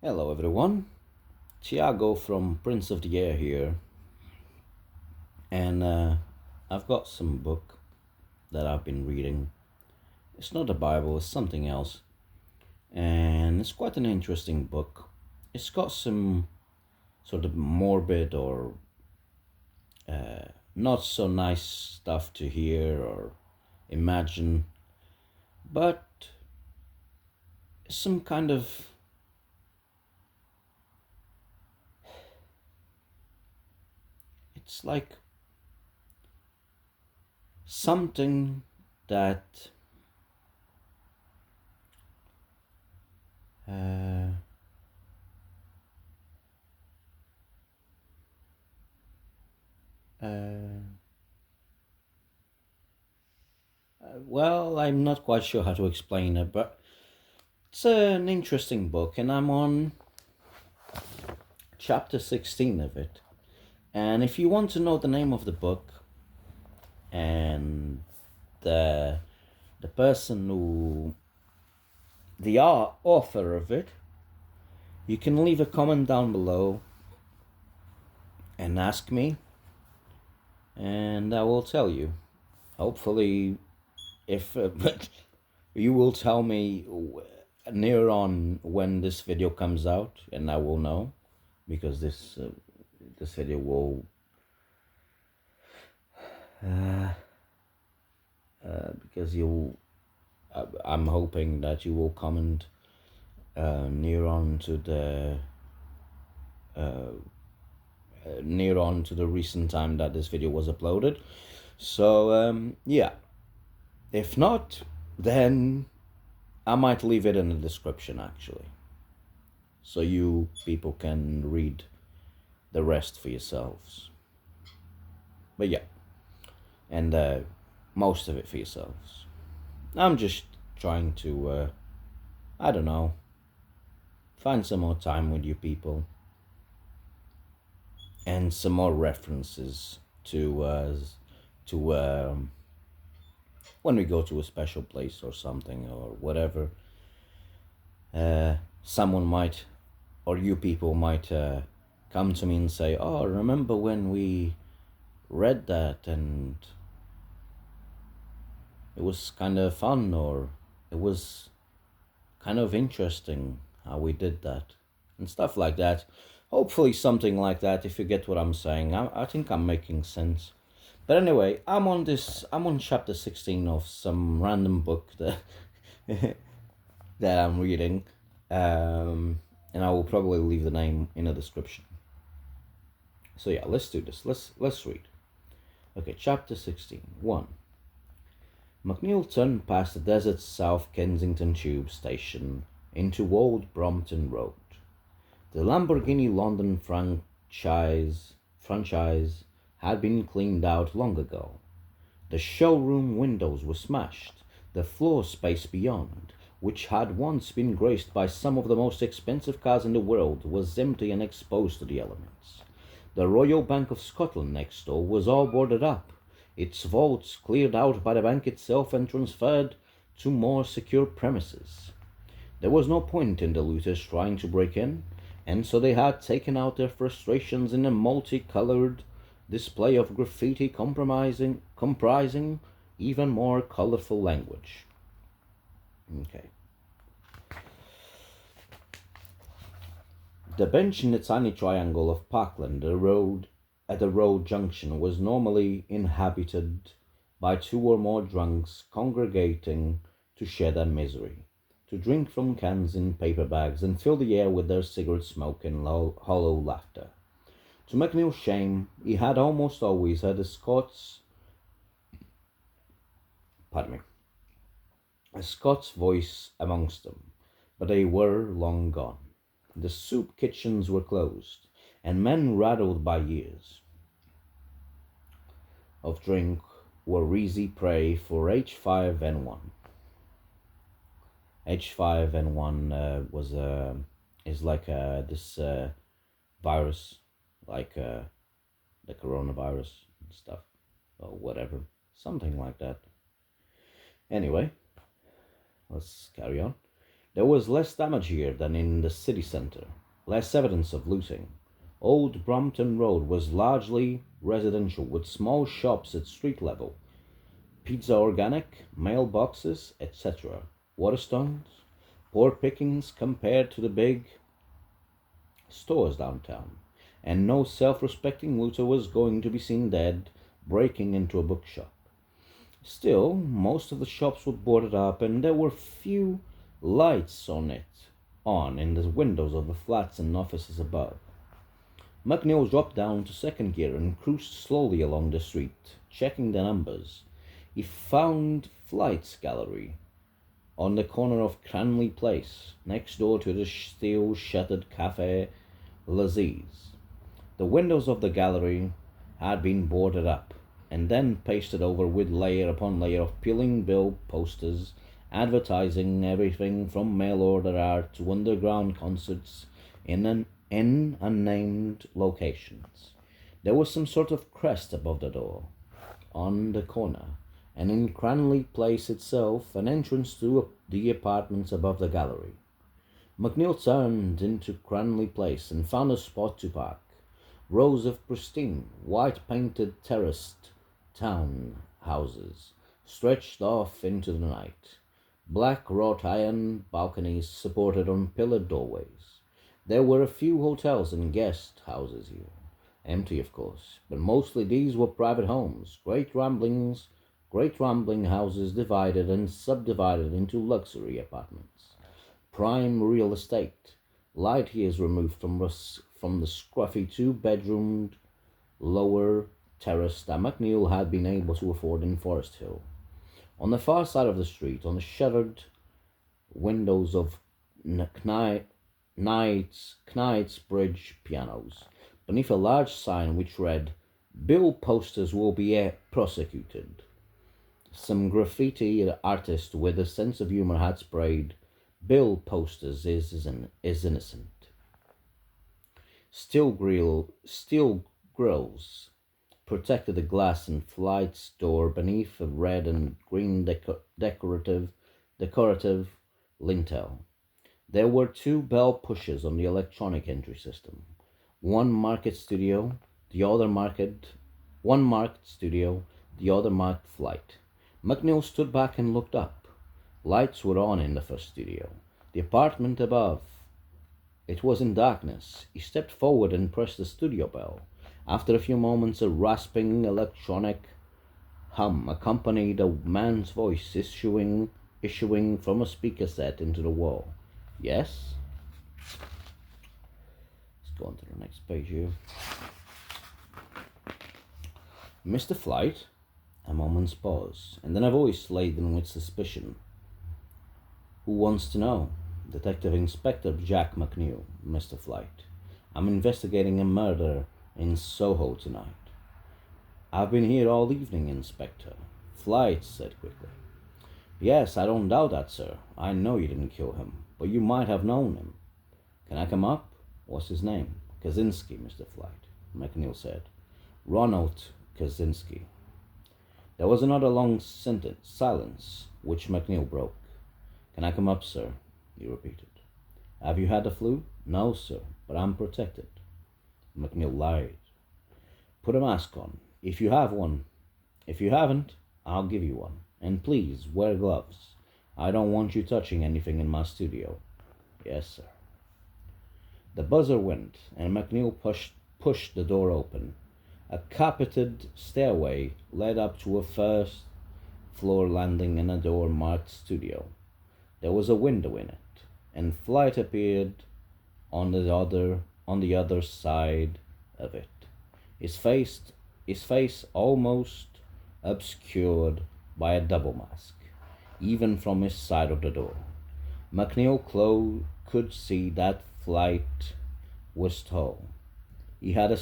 Hello everyone, Tiago from Prince of the Air here, and I've got some book that I've been reading. It's not a Bible, it's something else, and it's quite an interesting book. It's got some sort of morbid or not so nice stuff to hear or imagine, but some kind of it's like something that uh, uh, well, I'm not quite sure how to explain it, but it's an interesting book, and I'm on chapter 16 of it. And if you want to know the name of the book and the the person who the author of it, you can leave a comment down below and ask me, and I will tell you. Hopefully, if but you will tell me near on when this video comes out, and I will know because this video will uh, because you I'm hoping that you will comment near on to the near on to the recent time that this video was uploaded. So yeah, if not, then I might leave it in the description actually, so you people can read the rest for yourselves. But yeah, and most of it for yourselves. I'm just trying to I don't know, find some more time with you people and some more references to when we go to a special place or something or whatever. Someone might, or you people might come to me and say, "Oh, remember when we read that and it was kind of fun, or it was kind of interesting how we did that," and stuff like that. Hopefully something like that, if you get what I'm saying. I think I'm making sense. But anyway, I'm on chapter 16 of some random book that that I'm reading. And I will probably leave the name in the description. So yeah, let's do this. Let's read. Okay, chapter 16. 1. McNeil turned past the Desert South Kensington Tube Station into Old Brompton Road. The Lamborghini London franchise had been cleaned out long ago. The showroom windows were smashed. The floor space beyond, which had once been graced by some of the most expensive cars in the world, was empty and exposed to the elements. The Royal Bank of Scotland next door was all boarded up, its vaults cleared out by the bank itself and transferred to more secure premises. There was no point in the looters trying to break in, and so they had taken out their frustrations in a multicolored display of graffiti comprising even more colorful language. Okay. The bench in the tiny triangle of Parkland at the road junction was normally inhabited by two or more drunks congregating to share their misery, to drink from cans in paper bags and fill the air with their cigarette smoke and hollow laughter. To McNeil's shame, he had almost always heard a Scots voice amongst them, but they were long gone. The soup kitchens were closed, and men rattled by years of drink were easy prey for H5N1. H5N1 was is like this virus, like the coronavirus and stuff, or whatever, something like that. Anyway, let's carry on. There was less damage here than in the city centre, less evidence of looting. Old Brompton Road was largely residential, with small shops at street level, pizza organic, mailboxes, etc. Waterstones, poor pickings compared to the big stores downtown, and no self respecting looter was going to be seen dead breaking into a bookshop. Still, most of the shops were boarded up, and there were few lights on in the windows of the flats and offices above. McNeil dropped down to second gear and cruised slowly along the street, checking the numbers. He found Flight's gallery on the corner of Cranley Place, next door to the steel shuttered Cafe Laziz. The windows of the gallery had been boarded up and then pasted over with layer upon layer of peeling bill posters advertising everything from mail order art to underground concerts in unnamed locations. There was some sort of crest above the door on the corner, and in Cranley Place itself, an entrance to the apartments above the gallery. McNeil turned into Cranley Place and found a spot to park. Rows of pristine, white-painted terraced town houses stretched off into the night. Black wrought iron balconies supported on pillared doorways. There were a few hotels and guest houses here, empty of course, but mostly these were private homes, great rambling houses divided and subdivided into luxury apartments. Prime real estate, light years removed from the scruffy two-bedroomed lower terrace that McNeil had been able to afford in Forest Hill. On the far side of the street, on the shuttered windows of Knightsbridge pianos, beneath a large sign which read, "Bill posters will be prosecuted," some graffiti artist with a sense of humor had sprayed, "Bill posters is innocent." Steel grills protected the glass and Flight's door beneath a red and green decorative lintel. There were two bell pushers on the electronic entry system. One marked studio, the other marked Flight. McNeil stood back and looked up. Lights were on in the first studio. The apartment above. It was in darkness. He stepped forward and pressed the studio bell. After a few moments, a rasping electronic hum accompanied a man's voice issuing from a speaker set into the wall. "Yes?" Let's go on to the next page here. "Mr. Flight?" A moment's pause, and then a voice laden with suspicion. "Who wants to know?" "Detective Inspector Jack McNeil, Mr. Flight. I'm investigating a murder in Soho tonight." "I've been here all evening, Inspector," Flight said quickly. "Yes, I don't doubt that, sir. I know you didn't kill him, but you might have known him." "Can I come up?" "What's his name?" "Kaczynski, Mr. Flight," McNeil said. "Ronald Kaczynski." There was another long silence, which McNeil broke. "Can I come up, sir?" he repeated. "Have you had the flu?" "No, sir, but I'm protected." McNeil lied. "Put a mask on, if you have one. If you haven't, I'll give you one. And please, wear gloves. I don't want you touching anything in my studio." "Yes, sir." The buzzer went, and McNeil pushed the door open. A carpeted stairway led up to a first-floor landing and a door marked studio. There was a window in it, and Flight appeared on the other side of it. His face almost obscured by a double mask, even from his side of the door. McNeil could see that Flight was tall. He had a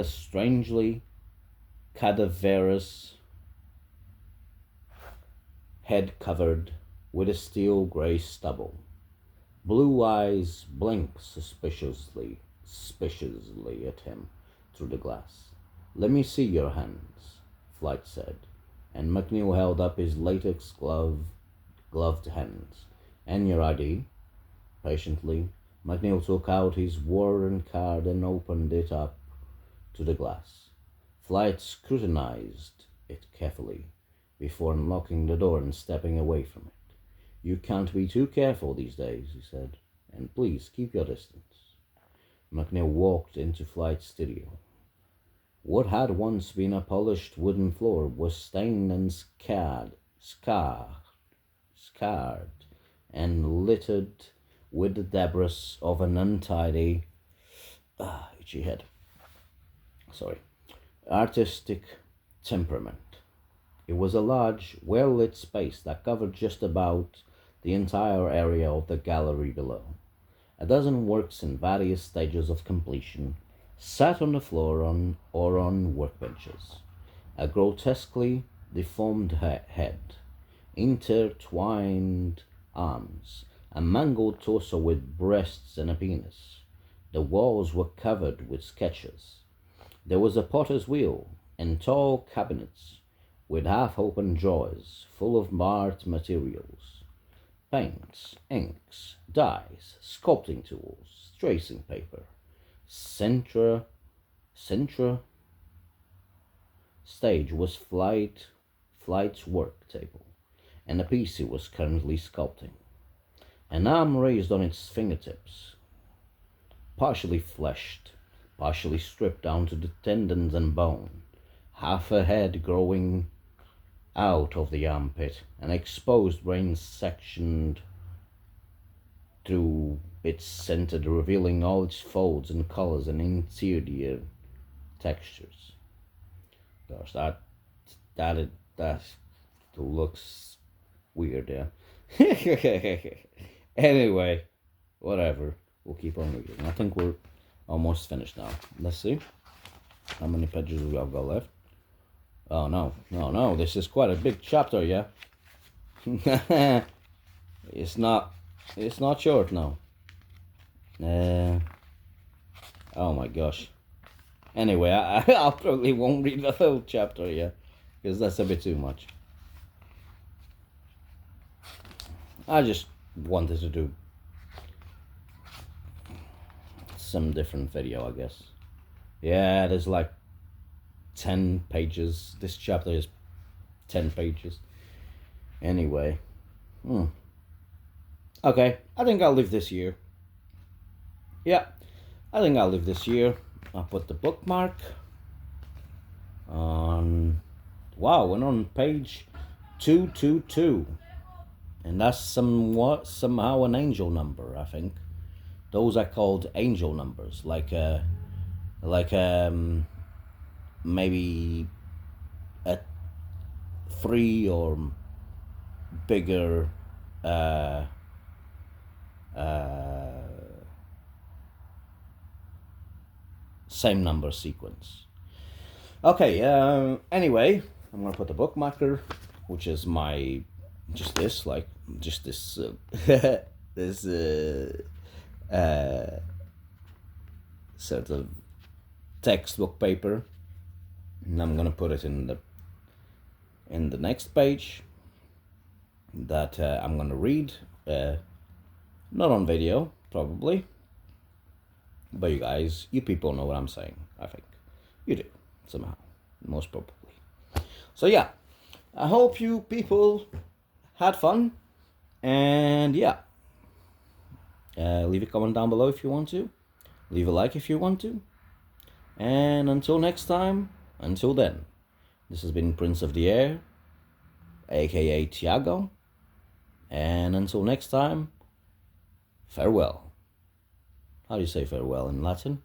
strangely cadaverous head covered with a steel gray stubble. Blue eyes blinked suspiciously at him through the glass. "Let me see your hands," Flight said, and McNeil held up his latex gloved hands. "And your ID?" Patiently, McNeil took out his warrant card and opened it up to the glass. Flight scrutinized it carefully before unlocking the door and stepping away from it. "You can't be too careful these days," he said, "and please keep your distance." McNeil walked into Flight's studio. What had once been a polished wooden floor was stained and scarred, and littered with the debris of an untidy, itchy head. Artistic temperament. It was a large, well-lit space that covered just about the entire area of the gallery below. A dozen works in various stages of completion sat on the floor or on workbenches. A grotesquely deformed head, intertwined arms, a mangled torso with breasts and a penis. The walls were covered with sketches. There was a potter's wheel and tall cabinets with half-open drawers full of art materials. Paints, inks, dyes, sculpting tools, tracing paper. Center stage was Flight's work table, and a piece he was currently sculpting. An arm raised on its fingertips, partially fleshed, partially stripped down to the tendons and bone, half a head growing out of the armpit, an exposed brain sectioned through its center, revealing all its folds and colors and interior textures. Gosh, that looks weird, yeah. Anyway, whatever. We'll keep on reading. I think we're almost finished now. Let's see how many pages we have got left. Oh no! This is quite a big chapter, yeah. It's not short now. Oh my gosh. Anyway, I probably won't read the whole chapter, yeah, because that's a bit too much. I just wanted to do some different video, I guess. Yeah, there's like 10 pages. This chapter is 10 pages. Anyway. Okay, I think I'll leave this here. Yeah, I think I'll leave this here. I'll put the bookmark on... Wow, we're on page 222. And that's somehow an angel number, I think. Those are called angel numbers, maybe a 3 or bigger same number sequence. Okay, anyway, I'm gonna put the bookmarker, which is my this sort of textbook paper, and I'm gonna put it in the next page that I'm gonna read, not on video probably, but you people know what I'm saying. I think you do somehow, most probably. So yeah, I hope you people had fun, and yeah, leave a comment down below if you want to, leave a like if you want to, and until next time, until then, this has been Prince of the Air, aka Tiago, and until next time, farewell. How do you say farewell in Latin,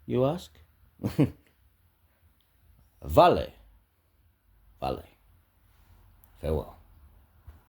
you ask? Vale. Farewell.